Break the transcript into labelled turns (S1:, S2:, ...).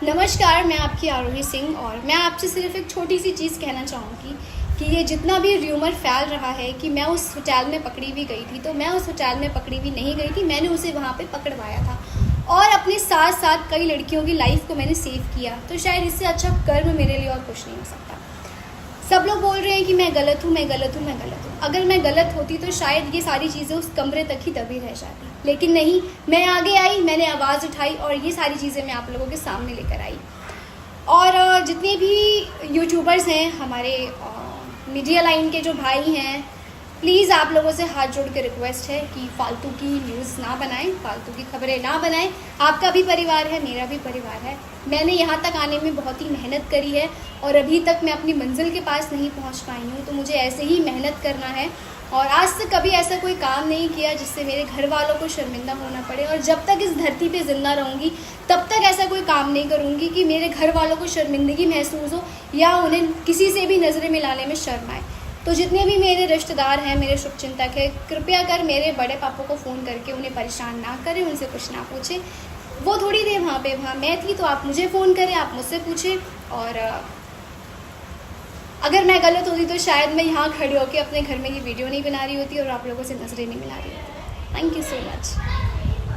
S1: नमस्कार, मैं आपकी आरोही सिंह और मैं आपसे सिर्फ एक छोटी सी चीज़ कहना चाहूँगी कि ये जितना भी र्यूमर फैल रहा है कि मैं उस होटल में पकड़ी भी गई थी, तो मैं उस होटल में पकड़ी भी नहीं गई थी। मैंने उसे वहाँ पे पकड़वाया था और अपने साथ साथ कई लड़कियों की लाइफ को मैंने सेव किया। तो शायद इससे अच्छा कर्म मेरे लिए और कुछ नहीं हो सकता। सब लोग बोल रहे हैं कि मैं गलत हूँ, मैं गलत हूँ, मैं गलत हूँ। अगर मैं गलत होती तो शायद ये सारी चीज़ें उस कमरे तक ही दबी रह जाती, लेकिन नहीं, मैं आगे आई, मैंने आवाज़ उठाई और ये सारी चीज़ें मैं आप लोगों के सामने लेकर आई। और जितने भी यूट्यूबर्स हैं, हमारे मीडिया लाइन के जो भाई हैं, प्लीज़ आप लोगों से हाथ जोड़ के रिक्वेस्ट है कि फालतू की न्यूज़ ना बनाएं, फालतू की खबरें ना बनाएं। आपका भी परिवार है, मेरा भी परिवार है। मैंने यहाँ तक आने में बहुत ही मेहनत करी है और अभी तक मैं अपनी मंजिल के पास नहीं पहुँच पाई हूँ, तो मुझे ऐसे ही मेहनत करना है। और आज तक कभी ऐसा कोई काम नहीं किया जिससे मेरे घर वालों को शर्मिंदा होना पड़े, और जब तक इस धरती पे ज़िंदा रहूँगी तब तक ऐसा कोई काम नहीं करूँगी कि मेरे घर वालों को शर्मिंदगी महसूस हो या उन्हें किसी से भी नज़रें मिलाने में शर्म आए। तो जितने भी मेरे रिश्तेदार हैं, मेरे शुभचिंतक हैं, कृपया कर मेरे बड़े पापा को फ़ोन करके उन्हें परेशान ना करें, उनसे कुछ ना पूछें। वो थोड़ी देर वहाँ मैं थी, तो आप मुझे फ़ोन करें, आप मुझसे पूछें। और अगर मैं गलत होती तो शायद मैं यहाँ खड़ी होकर अपने घर में ये वीडियो नहीं बना रही होती और आप लोगों से नज़रें नहीं मिला रही होती। Thank you so much.